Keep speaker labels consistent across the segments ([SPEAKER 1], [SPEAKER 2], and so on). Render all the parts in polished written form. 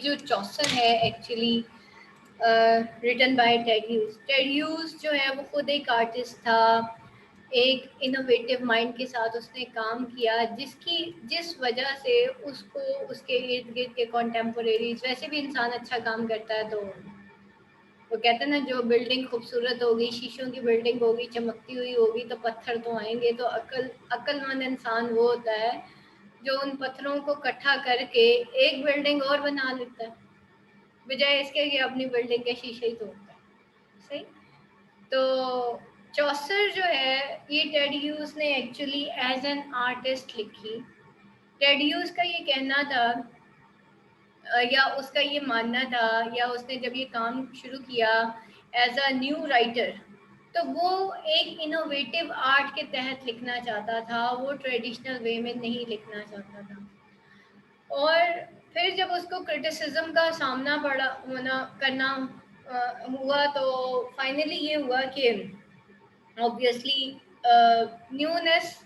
[SPEAKER 1] एक जो चौसर है actually written by Ted Hughes. Ted Hughes जो है वो खुद एक आर्टिस्ट था, एक इनोवेटिव माइंड के साथ उसने काम किया, जिस वजह से उसको उसके इर्द गिर्द के कॉन्टेम्पोरेरीज, वैसे भी इंसान अच्छा काम करता है तो वो कहते हैं ना, जो बिल्डिंग खूबसूरत होगी, शीशों की बिल्डिंग होगी, चमकती हुई होगी तो पत्थर तो आएंगे। तो अक्लमंद इंसान वो होता है जो उन पत्थरों को इकट्ठा करके एक बिल्डिंग और बना लेता है, बजाय इसके कि अपनी बिल्डिंग के शीशे ही तोड़ता है। सही। तो चौसर जो है ये टेड ह्यूज ने एक्चुअली एज एन आर्टिस्ट लिखी। टेड ह्यूज का ये कहना था या उसका ये मानना था, या उसने जब ये काम शुरू किया एज अ न्यू राइटर, तो वो एक इनोवेटिव आर्ट के तहत लिखना चाहता था, वो ट्रेडिशनल वे में नहीं लिखना चाहता था। और फिर जब उसको क्रिटिसिज्म का सामना पड़ा होना करना हुआ, तो फाइनली ये हुआ कि ऑब्वियसली न्यूनेस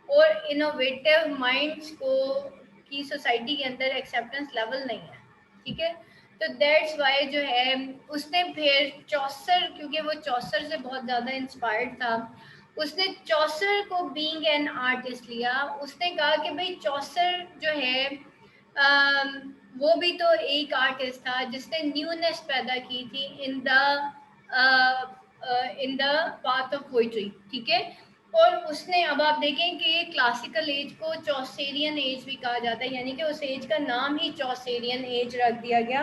[SPEAKER 1] और इनोवेटिव माइंड्स को की सोसाइटी के अंदर एक्सेप्टेंस लेवल नहीं है। ठीक है। तो दैट्स वाई जो है उसने फिर चौसर, क्योंकि वो चौसर से बहुत ज़्यादा इंस्पायर्ड था, उसने चौसर को बीइंग एन आर्टिस्ट लिया। उसने कहा कि भाई चौसर जो है वो भी तो एक आर्टिस्ट था जिसने न्यूनेस पैदा की थी in the path of poetry. ठीक है। और उसने, अब आप देखें कि क्लासिकल एज को चौसेरियन एज भी कहा जाता है, यानी कि उस एज का नाम ही चौसेरियन एज रख दिया गया,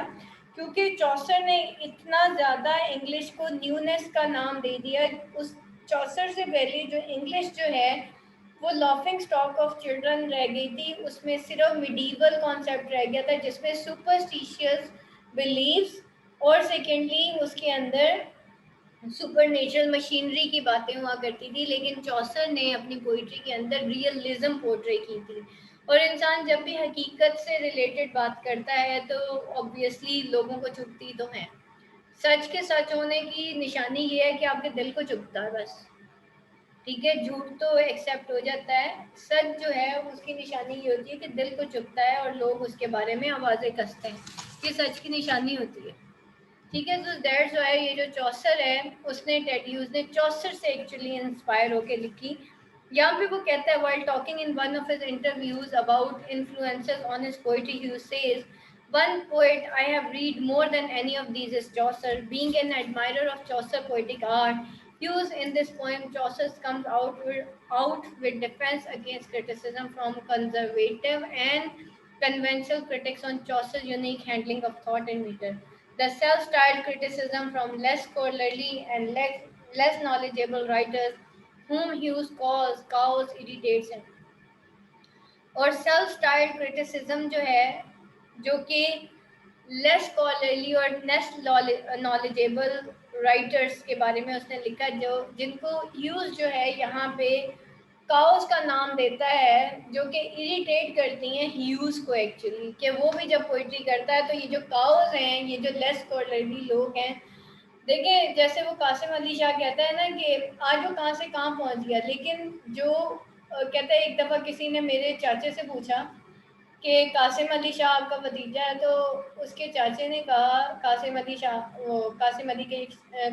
[SPEAKER 1] क्योंकि चौसर ने इतना ज़्यादा इंग्लिश को न्यूनेस का नाम दे दिया। उस चौसर से पहले जो इंग्लिश जो है वो लॉफिंग स्टॉक ऑफ चिल्ड्रन रह गई थी, उसमें सिर्फ मिडीवल कॉन्सेप्ट रह गया था जिसमें सुपरस्टिशियस बिलीव्स और सेकेंडली उसके अंदर सुपर मशीनरी की बातें हुआ करती थी। लेकिन चौसर ने अपनी पोइट्री के अंदर रियलिज्म पोर्ट्रे की थी, और इंसान जब भी हकीकत से रिलेटेड बात करता है तो ऑब्वियसली लोगों को चुभती तो है। सच के सच होने की निशानी ये है कि आपके दिल को चुभता है बस। ठीक है। झूठ तो एक्सेप्ट हो जाता है, सच जो है उसकी निशानी ये होती है कि दिल को चुभता है और लोग उसके बारे में आवाज़ें कसते हैं, ये सच की निशानी होती है। ठीक है। तो दैट्स व्हाई ये जो चौसर है उसने, टेड ह्यूज ने चौसर से एक्चुअली इंस्पायर होकर लिखी। यहाँ पे वो कहता है, while talking in one of his interviews about influences on his poetry, Hughes says, "One poet I have read more than any of these is Chaucer. Being an admirer of Chaucer poetic art, Hughes in this poem Chaucer comes out with defense against criticism from conservative and conventional critics on Chaucer's unique handling of thought and meter. The self-styled criticism from less scholarly and less knowledgeable writers whom Hughes calls cows irritates him." और self styled criticism जो है, जो कि less scholarly और less knowledgeable writers के बारे में उसने लिखा, जो जिनको ह्यूज जो है यहाँ पे काउस का नाम देता है, जो कि इरिटेट करती हैं ह्यूज को एक्चुअली, कि वो भी जब पोइट्री करता है तो ये जो काउस हैं, ये जो लेस स्कॉलरली लोग हैं, देखिए जैसे वो कासिम अली शाह कहता है ना कि आज वो कहाँ से कहाँ पहुँच गया, लेकिन जो कहता है, एक दफ़ा किसी ने मेरे चाचे से पूछा कि कासिम अली शाह आपका भतीजा है, तो उसके चाचे ने कहा, कासिम अली शाह, वो कासिम अली के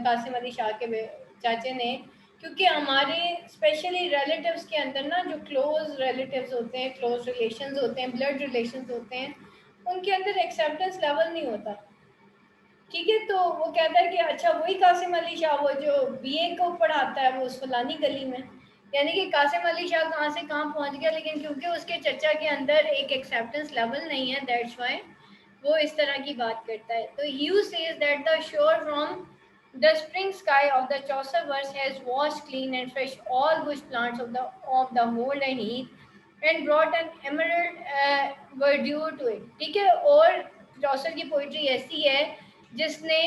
[SPEAKER 1] कासिम अली शाह के चाचे ने, क्योंकि हमारे स्पेशली रिलेटिव्स के अंदर ना, जो क्लोज रिलेटिव्स होते हैं, क्लोज रिलेशंस होते हैं, ब्लड रिलेशंस होते हैं, उनके अंदर एक्सेप्टेंस लेवल नहीं होता। ठीक है। तो वो कहता है कि अच्छा वही कासिम अली शाह, वो जो बीए को पढ़ाता है वो उस फलानी गली में, यानी कि कासिम अली शाह कहाँ से कहाँ पहुँच गया, लेकिन क्योंकि उसके चचा के अंदर एक एक्सेप्टेंस लेवल नहीं है, दैट्स व्हाई वो इस तरह की बात करता है। तो you says that the shore from the spring sky of the Chaucer verse has washed clean and fresh all bush plants of the mold and heath and brought an emerald verdure to it। ठीक है। और चौसर की poetry ऐसी है जिसने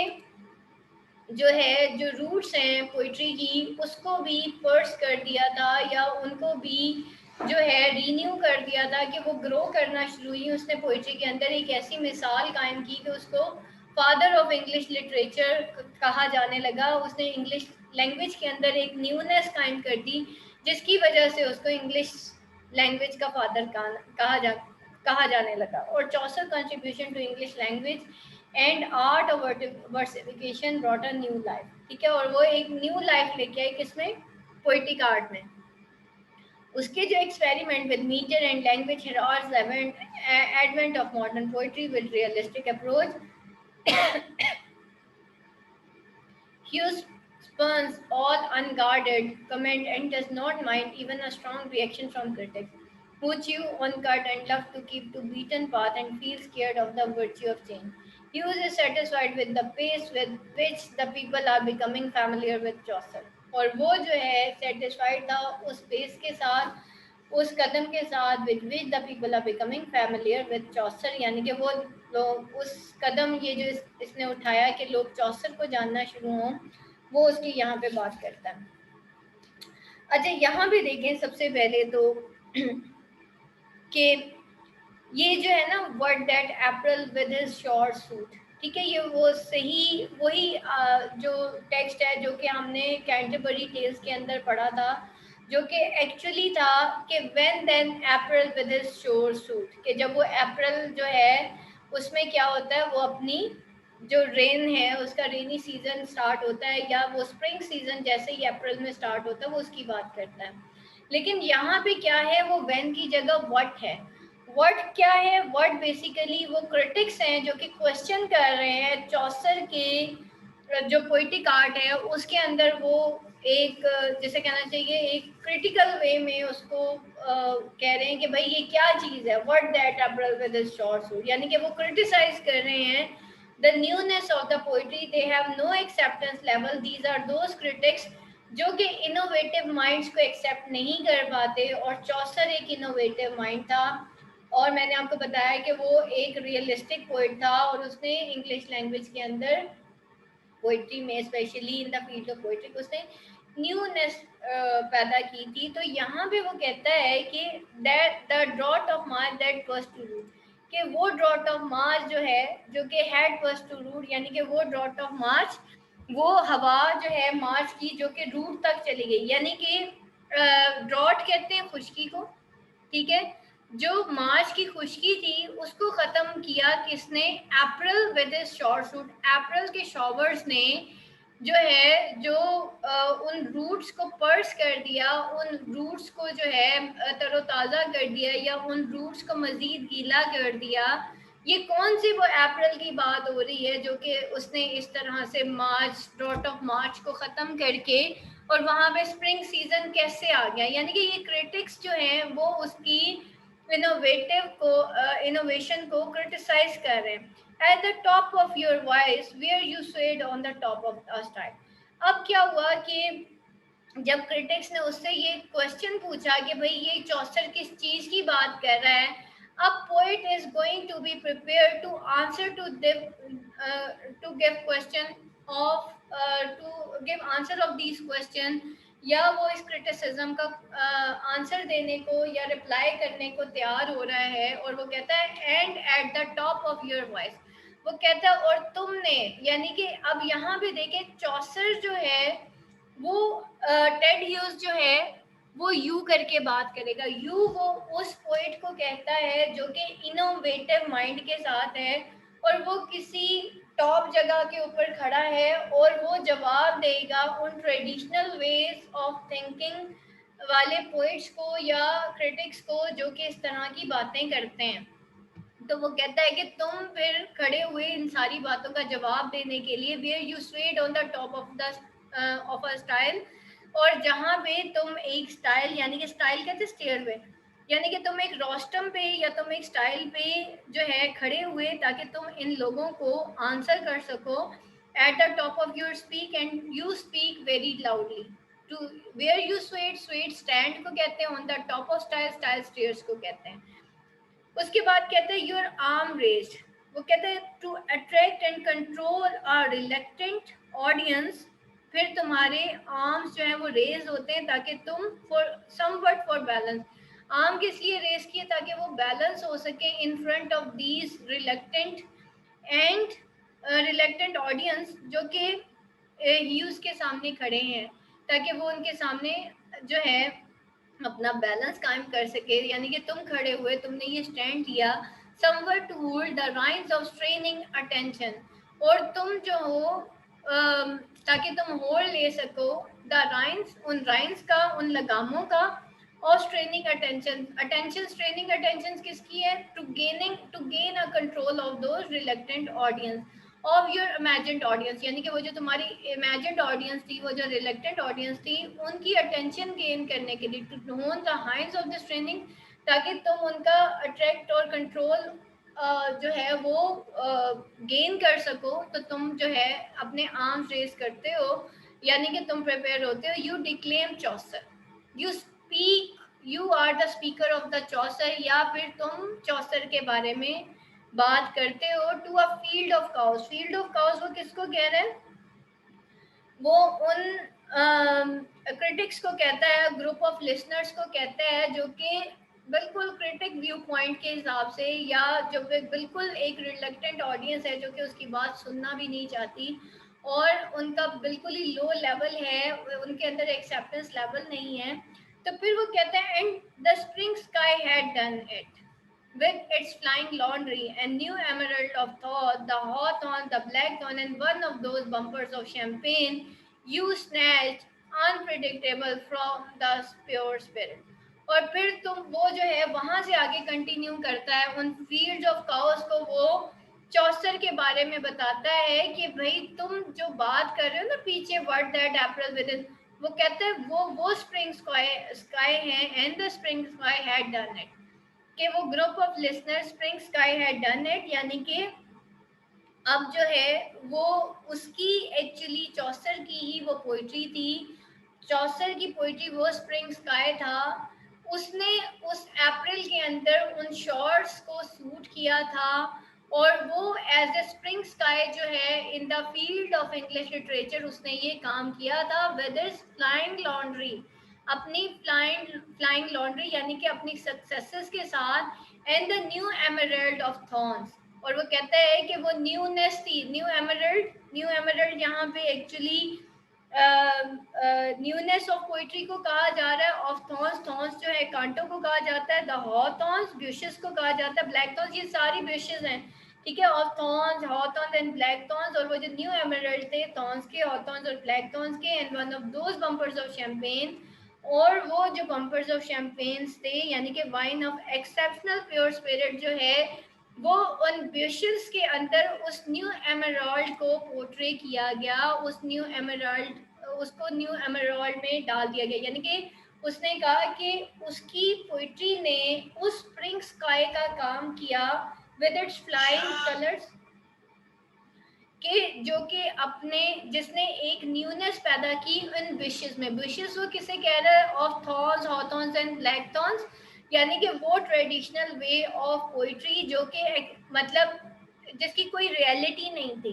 [SPEAKER 1] जो है, जो रूट्स हैं पोइट्री की, उसको भी पर्स कर दिया था, या उनको भी जो है रीन्यू कर दिया था, कि वो ग्रो करना शुरू हुई। उसने पोइट्री के अंदर एक ऐसी मिसाल कायम की कि उसको फादर ऑफ इंग्लिश लिटरेचर कहा जाने लगा। उसने इंग्लिश लैंग्वेज के अंदर एक न्यूनेस कायम कर दी, जिसकी वजह से उसको इंग्लिश लैंग्वेज का फादर कहा जाने लगा। और Chaucer contribution to English language and art of versification brought a new life, ठीक है, और वो एक न्यू लाइफ लेके आए किसमें, पोइटिक आर्ट में। उसके जो experiment with metre and language heralds the advent of modern poetry with realistic approach. Hughes spurns all unguarded comment and does not mind even a strong reaction from critics, who chew on cut and love to keep to beaten path and feel scared of the virtue of change. Hughes is satisfied with the pace with which the people are becoming familiar with Chaucer. और वो जो है satisfied था उस pace के साथ, उस कदम के साथ with which the people are becoming familiar with Chaucer, यानी कि वो लोग उस कदम ये जो इसने उठाया कि लोग चौसर को जानना शुरू हों, वो उसकी यहाँ पे बात करता है। अच्छा, यहाँ भी देखें सबसे पहले तो कि ये जो है ना word that April with his short suit, ठीक है, ये वो सही वही जो टेक्स्ट है जो कि हमने कैंटरबरी टेल्स के अंदर पढ़ा था, जो कि एक्चुअली था कि when then April with his short suit, कि जब वो अप्रैल जो है उसमें क्या होता है, वो अपनी जो रेन है उसका रेनी सीजन स्टार्ट होता है, या वो स्प्रिंग सीजन जैसे ही अप्रैल में स्टार्ट होता है वो उसकी बात करता है। लेकिन यहाँ पे क्या है, वो व्हेन की जगह व्हाट है। व्हाट क्या है, व्हाट बेसिकली वो क्रिटिक्स हैं जो कि क्वेश्चन कर रहे हैं चौसर के जो पोइटिक आर्ट है उसके अंदर, वो एक जैसे कहना चाहिए एक क्रिटिकल वे में उसको कह रहे हैं कि भाई ये क्या चीज़ है, what that April with his short suit, यानी कि वो क्रिटिसाइज कर रहे हैं the newness of the poetry, they have no acceptance level, these are those critics जो कि इनोवेटिव माइंड्स को एक्सेप्ट नहीं कर पाते, और चौसर एक इनोवेटिव माइंड था। और मैंने आपको बताया कि वो एक रियलिस्टिक पोइट था और उसने इंग्लिश लैंग्वेज के अंदर पोइट्री में specially in the field of poetry उसने न्यूनेस पैदा की थी। तो यहाँ पे वो कहता है कि that the drought of March that first to root, कि वो ड्रॉट ऑफ मार्च जो है जो कि हैड फर्स्ट टू रूट, यानी कि वो ड्रॉट ऑफ मार्च, वो हवा जो है मार्च की जो कि रूट तक चली गई, यानी कि ड्रॉट कहते हैं खुश्की को, ठीक है, जो मार्च की खुश्की थी उसको खत्म किया किसने, अप्रैल विद हिज शॉर्ट सूट, अप्रैल के शॉवर्स ने जो है जो उन रूट्स को पर्स कर दिया, उन रूट्स को जो है तरोताज़ा कर दिया, या उन रूट्स को मज़ीद गीला कर दिया। ये कौन सी वो अप्रैल की बात हो रही है जो कि उसने इस तरह से मार्च ड्रॉट ऑफ मार्च को ख़त्म करके और वहाँ पे स्प्रिंग सीजन कैसे आ गया, यानी कि ये क्रिटिक्स जो हैं वो उसकी इनोवेशन को क्रिटिसाइज कर रहे हैं। At the top of your voice where you swayed on the top of the stile. अब क्या हुआ कि जब क्रिटिक्स ने उससे ये क्वेश्चन पूछा कि भाई ये चौसर किस चीज की बात कर रहा है, अब poet is going to be prepare to answer to give question of to give answer of these question, या वो इस क्रिटिसिज्म का आंसर देने को या रिप्लाई करने को तैयार हो रहा है। और वो कहता है and eight the top of your voice, वो कहता है और तुमने, यानी कि अब यहाँ पे देखे चौसर जो है वो टेड ह्यूज जो है वो यू करके बात करेगा, यू वो उस पोइट को कहता है जो कि इनोवेटिव माइंड के साथ है और वो किसी टॉप जगह के ऊपर खड़ा है और वो जवाब देगा उन ट्रेडिशनल वेज ऑफ थिंकिंग वाले पोइट्स को या क्रिटिक्स को जो कि इस तरह की बातें करते हैं। तो वो कहता है कि तुम फिर खड़े हुए इन सारी बातों का जवाब देने के लिए where you swayed on the top of a stile, और जहाँ पे तुम एक स्टाइल, यानी कि स्टाइल कहते हैं स्टेयरवे, यानी कि तुम एक रोस्टम पे या तुम एक स्टाइल पे जो है खड़े हुए ताकि तुम इन लोगों को आंसर कर सको at the top of your speak and you speak very loudly. To where you swayed stand को कहते हैं, on the top of stile stile stairs को कहते हैं। उसके बाद कहते हैं योर आर्म रेस्ड, वो कहते हैं to attract and control a reluctant audience, फिर तुम्हारे आर्म्स जो है वो रेज होते हैं ताकि तुम for somewhat for balance, arm किस लिए रेज किए ताकि वो बैलेंस हो सके in front of these reluctant audience जो कि ह्यूज के सामने खड़े हैं, ताकि वो उनके सामने जो है अपना बैलेंस कायम कर सके, यानी कि तुम खड़े हुए, तुमने ये स्टैंड लिया, somewhere to hold the reins of straining attention, और तुम जो हो ताकि तुम होल्ड ले सको द राइन्स, उन राइन्स का, उन लगामों का, और straining attention, attention straining attention किसकी है, to gain a control of those reluctant audience of your imagined audience, यानी कि वो जो तुम्हारी इमेजिन्ड ऑडियंस थी, वो जो रिलेक्टेंट ऑडियंस थी, उनकी अटेंशन गेन करने के लिए, टू होन द हाइंस ऑफ दिस ट्रेनिंग, ताकि तुम उनका अट्रैक्ट और कंट्रोल जो है वो गेन कर सको, तो तुम जो है अपने आर्म्स रेज करते हो, यानी कि तुम प्रिपेयर होते हो, you declaim Chaucer, you speak, you are the speaker of the Chaucer, या फिर तुम चौसर के बारे में बात करते हो, to a field of cows, field of cows वो किसको कह रहे हैं, वो उन क्रिटिक्स को कहता है, ग्रुप ऑफ लिसनर्स को कहता है, जो कि बिल्कुल क्रिटिक व्यू पॉइंट के हिसाब से, या जो बिल्कुल एक रिलक्टेंट ऑडियंस है, जो कि उसकी बात सुनना भी नहीं चाहती, और उनका बिल्कुल ही लो लेवल है, उनके अंदर एक्सेप्टेंस लेवल नहीं है, तो फिर वो कहते हैं, and the spring sky had done it with its flying laundry and new emerald of thought, the hawthorn, the blackthorn, and one of those bumpers of champagne you snatched unpredictable from the pure spirit. और फिर तुम वो जो है वहां से आगे continue करता है, उन फील्ड्स ऑफ काउस को वो चौसर के बारे में बताता है कि भाई तुम जो बात कर रहे हो ना पीछे, word that April with in, वो कहते हैं वो स्प्रिंग स्काई है, and the spring sky had done it, कि वो group of listener spring sky had done it, यानी कि अब जो है वो उसकी एक्चुअली चौसर की ही वो पोइट्री थी, चौसर की पोइट्री वो स्प्रिंग स्काई था, उसने उस अप्रैल के अंदर उन शॉर्ट्स को सूट किया था, और वो एज ए स्प्रिंग स्काई जो है in the field of English literature उसने ये काम किया था, विद इज फ्लाइंग लॉन्ड्री, अपनी फ्लाइंग लॉन्ड्री यानी कि अपनी सक्सेसेस के साथ, and the new emerald of thorns, और वो कहता है कि वो न्यूनेस थी, न्यू एमरल्ड यहाँ पे एक्चुअली न्यूनेस ऑफ पोइट्री को कहा जा रहा है, ऑफ थॉर्न्स, थॉर्न्स जो है कांटों को कहा जाता है, द हॉथॉर्न्स ब्यूशेस को कहा जाता है, ब्लैक थॉर्न्स ये सारी ब्यूशेस हैं, ठीक है, of thorns, hawthorns and black thorns, और वो जो न्यू एमरल्ड थे थॉर्न्स के, हॉथॉर्न्स और ब्लैक थॉर्न्स के, and one of those bumpers of champagne, और वो जो बम्पर्स ऑफ शैंपेन्स थे, यानी कि wine of exceptional pure spirit जो है, वो उन ब्यूशेस के अंदर उस न्यू एमराल्ड को पोर्ट्रे किया गया, उस न्यू एमराल्ड, उसको न्यू एमराल्ड में डाल दिया गया, यानी कि उसने कहा कि उसकी पोइट्री ने उस स्प्रिंग स्काई का काम किया विद इट्स फ्लाइंग कलर्स, कि जो कि अपने जिसने एक न्यूनेस पैदा की इन विशेस में, विशेस वो किसे कह रहा है, of thorns, hawthorns and black thorns, यानी कि वो ट्रेडिशनल वे ऑफ पोइट्री जो कि मतलब जिसकी कोई रियलिटी नहीं थी,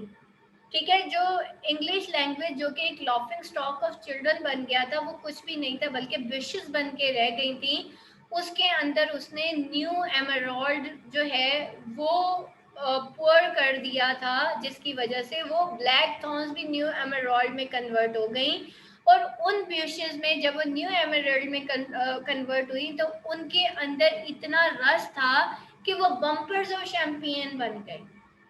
[SPEAKER 1] ठीक है, जो इंग्लिश लैंग्वेज जो कि एक लॉफिंग स्टॉक ऑफ चिल्ड्रन बन गया था, वो कुछ भी नहीं था बल्कि विशेस बन के रह गई थी, उसके अंदर उसने न्यू एमराल्ड जो है वो पोर कर दिया था, जिसकी वजह से वो ब्लैक थॉर्न्स भी न्यू एमराल्ड में कन्वर्ट हो गई, और उन ब्यूशेस में जब वो न्यू एमराल्ड में कन्वर्ट हुई तो उनके अंदर इतना रस था कि वो बम्पर्स ऑफ शैंपियन बन गए,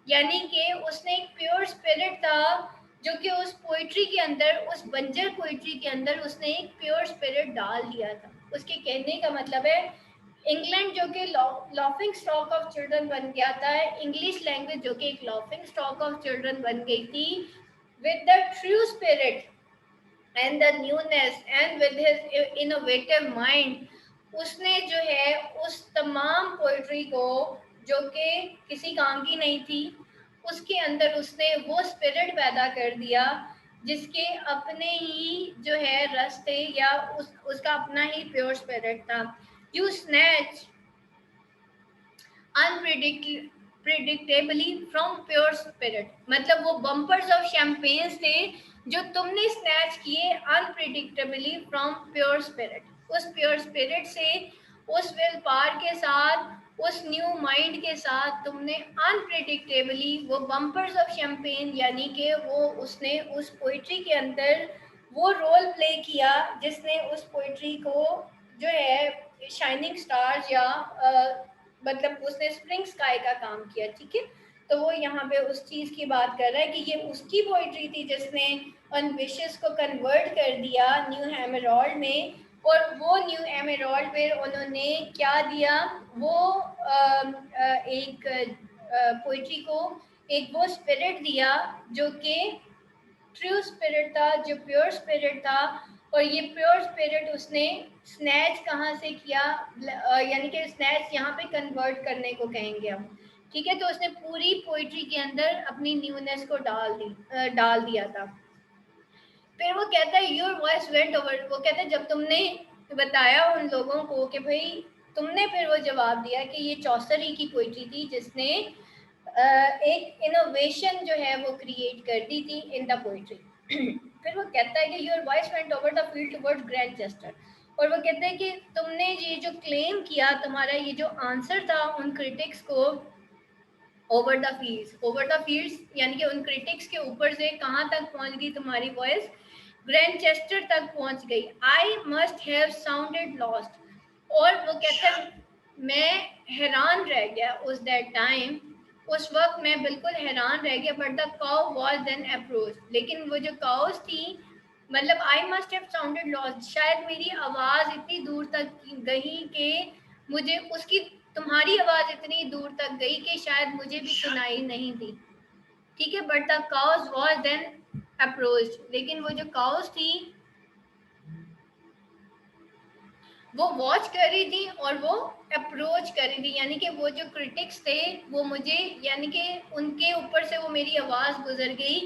[SPEAKER 1] यानी कि उसने एक प्योर स्पिरिट था जो कि उस पोइट्री के अंदर, उस बंजर पोइट्री के अंदर उसने एक प्योर स्पिरिट डाल दिया था। उसके कहने का मतलब है इंग्लैंड जो कि लॉफिंग स्टॉक ऑफ चिल्ड्रन बन गया था, इंग्लिश लैंग्वेज जो कि एक लॉफिंग स्टॉक ऑफ चिल्ड्रन बन गई थी, with the true spirit and the newness and with his innovative mind, उसने जो है उस तमाम पोइट्री को जो कि किसी काम की नहीं थी, उसके अंदर उसने वो स्पिरिट पैदा कर दिया जिसके अपने ही जो है रस थे, या उसका अपना ही प्योर स्पिरिट था। You snatch unpredictably from pure spirit, मतलब वो बम्पर्स ऑफ शैंपेन्स थे जो तुमने स्नैच किए अनप्रिडिक्टेबली फ्रॉम प्योर स्पिरिट, उस प्योर स्पिरिट से, उस विल पावर के साथ, उस न्यू माइंड के साथ तुमने अनप्रिडिक्टेबली वो बम्पर्स ऑफ शैंपेन, यानी कि वो उसने उस पोइट्री के अंदर वो रोल प्ले किया जिसने उस पोइट्री को जो है शाइनिंग स्टार्स या मतलब उसने स्प्रिंग स्काई का काम किया, ठीक है। तो वो यहाँ पे उस चीज की बात कर रहा है कि ये उसकी पोइट्री थी जिसने उन विशेस को कन्वर्ट कर दिया न्यू हेमरोल्ड में। और वो न्यू एमेरॉल्ड फिर उन्होंने क्या दिया, वो एक पोइट्री को एक वो स्पिरिट दिया जो कि ट्रू स्पिरिट था, जो प्योर स्पिरिट था। और ये प्योर स्पिरिट उसने स्नैच कहाँ से किया, यानी कि स्नैच यहाँ पे कन्वर्ट करने को कहेंगे हम, ठीक है। तो उसने पूरी पोइट्री के अंदर अपनी न्यूनेस को डाल दिया था। फिर वो कहता है योर वॉइस वेंट ओवर, वो कहता है जब तुमने बताया उन लोगों को कि भाई, तुमने फिर वो जवाब दिया कि ये चौसर ही की पोइट्री थी जिसने एक इनोवेशन जो है वो क्रिएट कर दी थी इन द पोइट्री। फिर वो कहता है कि your voice went over the field towards grand gesture. और वो कहते हैं कि तुमने ये जो क्लेम किया, तुम्हारा ये जो आंसर था उन क्रिटिक्स को, ओवर द फील्ड्स यानी कि उन क्रिटिक्स के ऊपर से कहाँ तक पहुंच गई तुम्हारी वॉइस, ग्रैंडचेस्टर तक पहुंच गई। आई मस्ट हैव साउंडेड लॉस्ट। और वो कहते हैं मैं हैरान रह गया उस दैट टाइम, उस वक्त मैं बिल्कुल हैरान रह गया। But the cow was then approach, लेकिन वो जो काउस थी, मतलब I must have sounded lost, शायद मेरी आवाज इतनी दूर तक गई कि मुझे उसकी, तुम्हारी आवाज इतनी दूर तक गई कि शायद मुझे भी सुनाई नहीं दी, ठीक है। But the cows was then approach, लेकिन वो जो काउस थी वो वॉच कर रही थी और वो अप्रोच कर रही थी, यानी कि वो जो क्रिटिक्स थे वो मुझे, यानी कि उनके ऊपर से वो मेरी आवाज़ गुजर गई,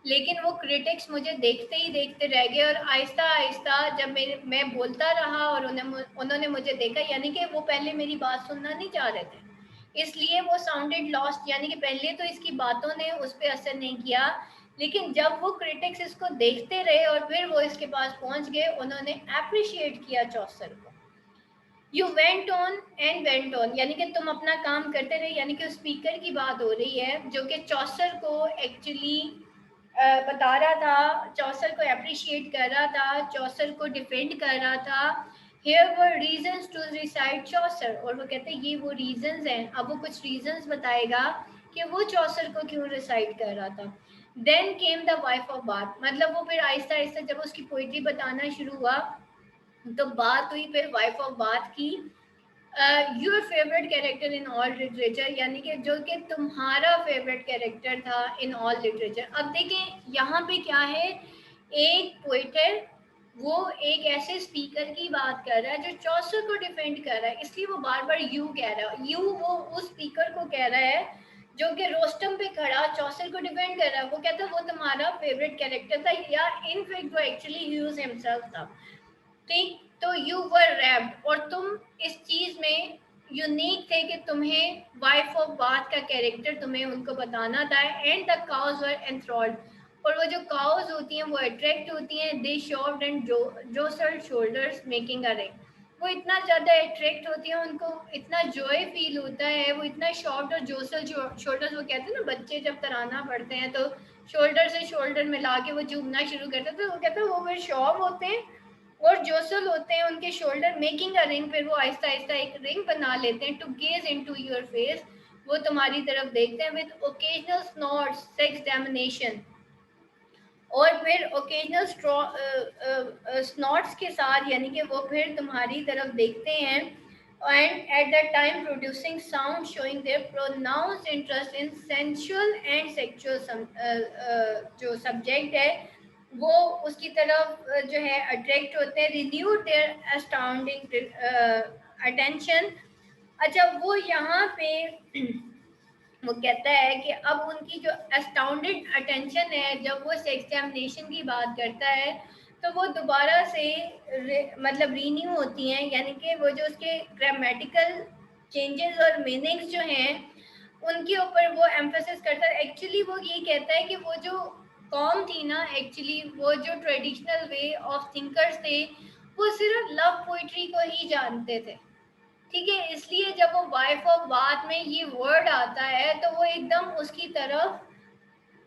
[SPEAKER 1] लेकिन वो क्रिटिक्स मुझे देखते ही देखते रह गए। और आहिस्ता आहिस्ता जब मैं बोलता रहा और उन्होंने मुझे देखा, यानी कि वो पहले मेरी बात सुनना नहीं चाह रहे थे, इसलिए वो साउंडेड लॉस्ट, यानी कि पहले तो इसकी बातों ने उस पर असर नहीं किया, लेकिन जब वो क्रिटिक्स इसको देखते रहे और फिर वो इसके पास पहुंच गए, उन्होंने अप्रिशिएट किया चौसर को। You went on and went on, यानी कि तुम अपना काम करते रहे, यानी कि स्पीकर की बात हो रही है जो कि चौसर को एक्चुअली बता रहा था, चौसर को अप्रिशिएट कर रहा था, चौसर को डिफेंड कर रहा था। Here were reasons to recite चौसर, और वो कहते हैं ये वो रीजंस हैं। अब वो कुछ रीजंस बताएगा कि वो चौसर को क्यों रिसाइट कर रहा था। Then came the wife of Bath, मतलब वो फिर आहिस्ता आहिस्ता जब उसकी पोइट्री बताना शुरू हुआ तो बात हुई फिर वाइफ ऑफ बाथ की। Your favourite character in all literature, यानी कि जो कि तुम्हारा फेवरेट कैरेक्टर था इन ऑल लिटरेचर। अब देखें यहाँ पे क्या है, एक पोइट है, वो एक ऐसे स्पीकर की बात कर रहा है जो चौसर को डिफेंड कर रहा है, इसलिए वो बार बार यू कह रहा है। यू वो उस स्पीकर को कह रहा है जो कि रोस्टम पे खड़ा चौसर को डिफेंड कर रहा है। वो कहता है वो तुम्हारा फेवरेट कैरेक्टर था, या इनफैक्ट वो एक्चुअली ह्यूज हिमसेल्फ था, ठीक। तो यू वर रैप्ड, और तुम इस चीज में यूनिक थे कि तुम्हें वाइफ ऑफ बाथ का कैरेक्टर तुम्हें उनको बताना था। And the cows were enthralled, और वो जो काउज होती हैं वो अट्रैक्ट होती हैं। They shaft and jostle shoulders making a ring, वो इतना ज़्यादा अट्रैक्ट होती हैं, उनको इतना जॉय फील होता है, वो इतना शॉफ्ट और जोसल शोल्डर्स, वो कहते हैं ना बच्चे जब तराना पढ़ते हैं तो शोल्डर से शोल्डर मिला के वो चूमना शुरू करते हैं, तो वो कहते हैं वो फिर शॉफ होते हैं और जोसल होते हैं उनके शोल्डर, मेकिंग अ रिंग, फिर वो आहिस्ता आहिस्ता एक रिंग बना लेते हैं। To gaze into your face, वो तुम्हारी तरफ देखते हैं। With occasional snorts sex domination, और फिर ओकेजनल स्नॉट्स के साथ, यानी कि वो फिर तुम्हारी तरफ देखते हैं। And at that time producing sound showing their pronounced interest in sensual and sexual, जो सब्जेक्ट है वो उसकी तरफ जो है अट्रैक्ट होते हैं। Renewed their astounding attention. अच्छा, वो यहाँ पे वो कहता है कि अब उनकी जो अस्टाउंडेड अटेंशन है, जब वो एग्जामिनेशन की बात करता है तो वो दोबारा से मतलब रीन्यू होती हैं, यानी कि वो जो उसके ग्रामेटिकल चेंजेस और मीनिंग्स जो हैं उनके ऊपर वो एम्फेसिस करता है। एक्चुअली वो ये कहता है कि वो जो कॉम थी ना, एक्चुअली वो जो ट्रेडिशनल वे ऑफ थिंकर्स थे वो सिर्फ लव पोइट्री को ही जानते थे, ठीक है। इसलिए जब वो वाइफ ऑफ बाथ में ये वर्ड आता है तो वो एकदम उसकी तरफ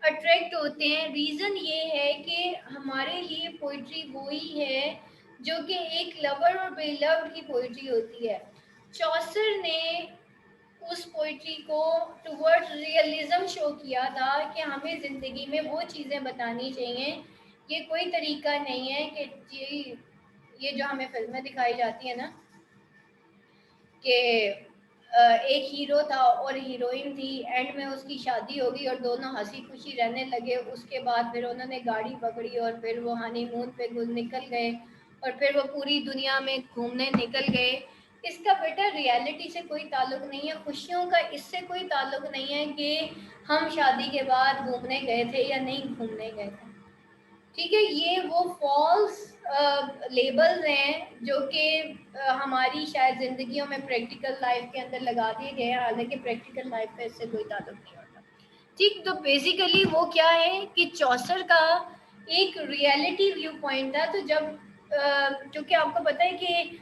[SPEAKER 1] अट्रैक्ट होते हैं। रीज़न ये है कि हमारे लिए पोइट्री वो ही है जो कि एक लवर और बेलव्ड की पोइट्री होती है। चौसर ने उस पोइट्री को टुवर्ड्स रियलिज्म शो किया था कि हमें ज़िंदगी में वो चीज़ें बतानी चाहिए। ये कोई तरीका नहीं है कि जी ये जो हमें फिल्में दिखाई जाती है ना कि एक हीरो था और हीरोइन थी, एंड में उसकी शादी हो गई और दोनों हंसी खुशी रहने लगे। उसके बाद फिर उन्होंने गाड़ी पकड़ी और फिर वो हनीमून पे निकल गए और फिर वो पूरी दुनिया में घूमने निकल गए। इसका बेटा रियलिटी से कोई ताल्लुक नहीं है, खुशियों का इससे कोई ताल्लुक नहीं है कि हम शादी के बाद घूमने गए थे या नहीं घूमने गए थे। ठीक है, ये वो फॉल्स लेबल्स हैं जो कि हमारी शायद जिंदगियों में प्रैक्टिकल लाइफ के अंदर लगा दिए गए हैं, हालांकि प्रैक्टिकल लाइफ का इससे कोई ताल्लुक नहीं होता। ठीक, तो बेसिकली वो क्या है कि चौसर का एक रियलिटी व्यू पॉइंट था। तो जब क्योंकि आपको पता है कि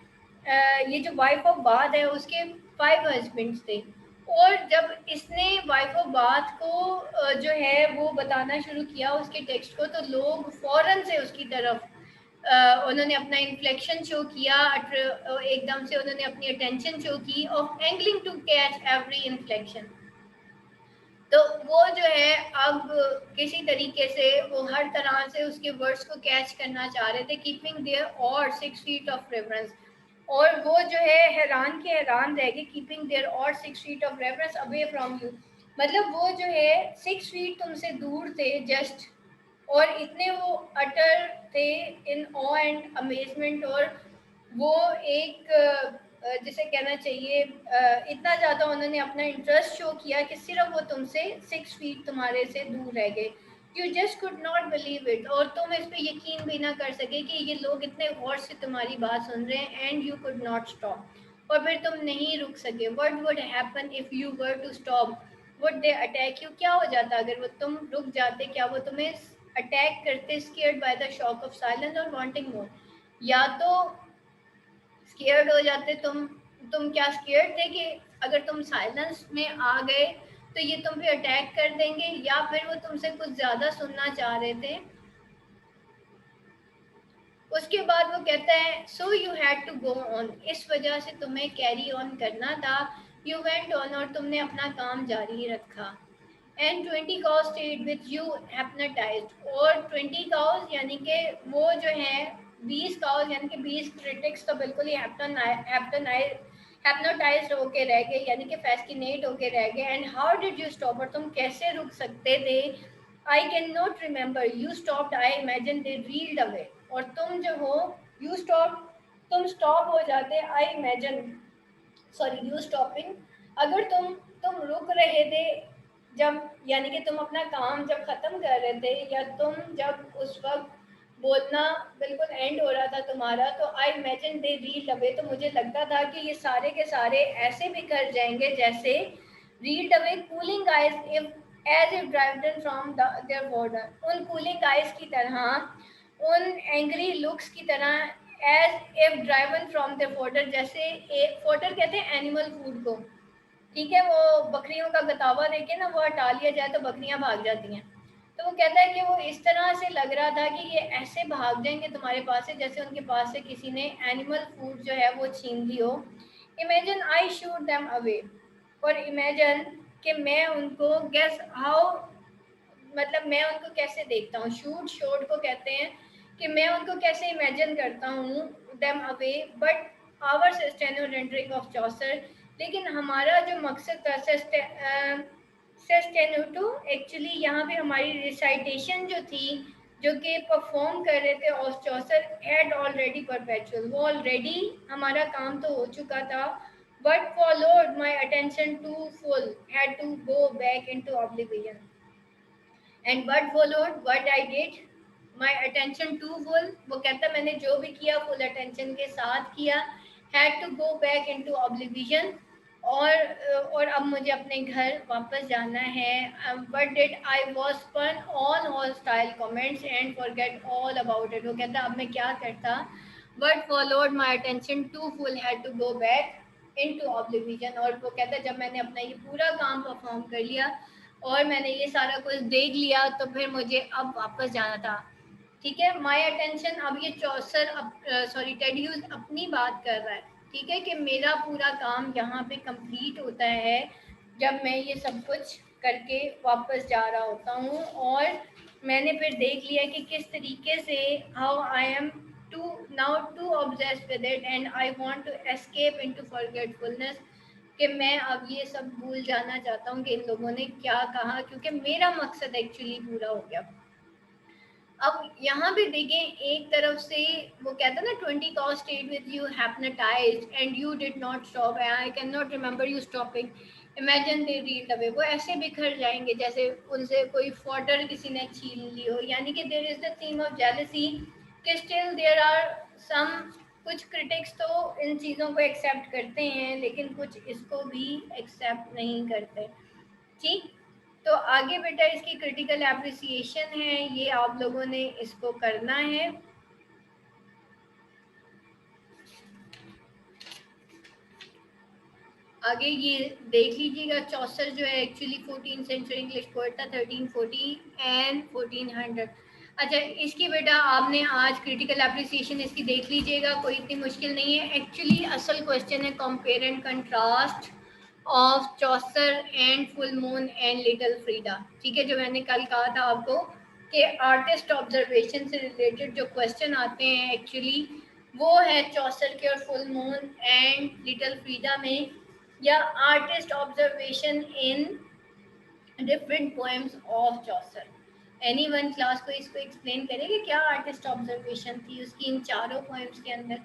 [SPEAKER 1] ये जो वाइफ ऑफ बाथ है उसके 5 हस्बैंड्स थे, और जब इसने वाइफ ऑफ बाथ को जो है वो बताना शुरू किया उसके टेक्स्ट को, तो लोग फौरन से उसकी तरफ उन्होंने अपना इन्फ्लेक्शन शो किया, एकदम से उन्होंने अपनी अटेंशन शो की of angling to catch every inflection. तो वो जो है अब किसी तरीके से वो हर तरह से उसके वर्ड्स को कैच करना चाह रहे थे, कीपिंग देयर और 6 फीट ऑफ रेफरेंस। और वो जो है हैरान के हैरान रह गए, कीपिंग देयर और 6 feet of reference away from you. मतलब वो जो है 6 फीट तुमसे दूर थे जस्ट, और इतने वो अटर थे इन ऑ एंड अमेजमेंट। और वो एक जिसे कहना चाहिए इतना ज़्यादा उन्होंने अपना इंटरेस्ट शो किया कि सिर्फ वो तुमसे 6 फीट तुम्हारे से दूर रह गए। You just could not believe it, और तुम इस पे यकीन भी ना कर सके कि ये लोग इतने गौर से तुम्हारी बात सुन रहे हैं, and you could not stop. और फिर तुम नहीं रुक सके। What would happen if you were to stop? Would they attack you? क्या हो जाता अगर वो तुम रुक जाते? क्या वो तुम्हें अटैक करते, scared by the shock of silence और वांटिंग मोर? या तो स्केयर्ड हो जाते तुम क्या स्केयर्ड थे कि अगर तुम साइलेंस में आ गए तो ये तुम पे अटैक कर देंगे, या फिर वो तुमसे कुछ ज्यादा सुनना चाह रहे थे? उसके बाद वो कहता है so you had to go on, इस वजह से तुम्हें कैरी ऑन करना था। यू वेंट ऑन, और तुमने अपना काम जारी रखा। And 20 cows stayed with you hypnotized, और 20 काउज यानी कि वो जो है 20 काउज यानी कि 20 क्रिटिक्स तो बिल्कुल ही hypnotized होके रह गए, यानी कि फैस्किनेट होके रह गए। And how did you stop, और तुम कैसे रुक सकते थे? I can not remember, you stopped, I imagine they reeled away. और तुम जो हो यू स्टॉप, तुम स्टॉप हो जाते, I imagine, sorry you stopping, अगर तुम रुक रहे थे जब, यानी कि तुम अपना काम जब खत्म कर रहे थे, या तुम जब उस वक्त बोलना बिल्कुल एंड हो रहा था तुम्हारा, तो I imagine they read away, तो मुझे लगता था कि ये सारे के सारे ऐसे बिखर जाएंगे जैसे reed away cooling ice if as if driven from their border, उन कूलिंग आइस की तरह, उन एंग्री लुक्स की तरह, as if driven from the फोर्टर, जैसे फोर्टर कहते हैं एनिमल फूड को, ठीक है, वो बकरियों का गतावा देके ना वो हटा लिया जाए तो बकरियां भाग जाती हैं। तो वो कहता है कि वो इस तरह से लग रहा था कि ये ऐसे भाग जाएंगे तुम्हारे पास से जैसे उनके पास से किसी ने एनिमल फूड जो है वो छीन ली हो। Imagine I shoot them away, और इमेजिन कि मैं उनको गेस हाउ, मतलब मैं उनको कैसे देखता हूँ, शूट शोट को कहते हैं कि मैं उनको कैसे इमेजिन करता हूँ them away, but our sustained rendering of Chaucer, लेकिन हमारा जो मकसद था सस्टेनुटू, एक्चुअली यहाँ पे हमारी रिसाइटेशन जो थी जो कि परफॉर्म कर रहे थे of Chaucer had already perpetual, वो ऑलरेडी हमारा काम तो हो चुका था। But followed my attention to full had to go back into oblivion, and what followed what I did, my attention too full, वो कहता है मैंने जो भी किया फुल अटेंशन के साथ किया, had to go back into oblivion, और अब मुझे अपने घर वापस जाना है। But did I was spun all hostile comments and forget all about it, वो कहता अब मैं क्या करता, but followed my attention too full had to go back into oblivion, और वो कहता जब मैंने अपना ये पूरा काम परफॉर्म कर लिया और मैंने ये सारा कुछ देख लिया तो फिर मुझे अब वापस जाना था। ठीक है, माई अटेंशन। अब ये चौसर सॉरी टेड ह्यूज अपनी बात कर रहा है, ठीक है, कि मेरा पूरा काम यहाँ पे कंप्लीट होता है जब मैं ये सब कुछ करके वापस जा रहा होता हूँ, और मैंने फिर देख लिया कि किस तरीके से how I am to now to obsessed with it and I want to escape into forgetfulness, कि मैं अब ये सब भूल जाना चाहता हूँ कि इन लोगों ने क्या कहा, क्योंकि मेरा मकसद एक्चुअली पूरा हो गया। अब यहाँ भी देखें, एक तरफ से वो कहता है ना 20 cause state with you hypnotized and you did not stop, I can not remember you stopping, imagine they read away, वो ऐसे बिखर जाएंगे जैसे उनसे कोई फॉडर किसी ने छीन ली हो। यानी कि there is the theme of jealousy, कि स्टिल देयर आर सम, कुछ क्रिटिक्स तो इन चीज़ों को एक्सेप्ट करते हैं लेकिन कुछ इसको भी एक्सेप्ट नहीं करते। ठीक, तो आगे बेटा इसकी क्रिटिकल एप्रिसिएशन है, ये आप लोगों ने इसको करना है। आगे ये देख लीजिएगा, चौसर जो है एक्चुअली 14 सेंचुरी इंग्लिश पोएट था, 1340 एंड 1400। अच्छा, इसकी बेटा आपने आज क्रिटिकल एप्रिसिएशन इसकी देख लीजिएगा, कोई इतनी मुश्किल नहीं है। एक्चुअली असल क्वेश्चन है compare and contrast of Chaucer and full moon and little Frieda. ठीक है, जो मैंने कल कहा था आपको कि आर्टिस्ट ऑब्जर्वेशन से रिलेटेड जो क्वेश्चन आते हैं एक्चुअली वो है चौसर के और full moon and little Frieda में, या artist observation in different poems of Chaucer. Any one class को इसको एक्सप्लेन करेंगे क्या आर्टिस्ट ऑब्जर्वेशन थी उसकी इन चारों पोएम्स के अंदर?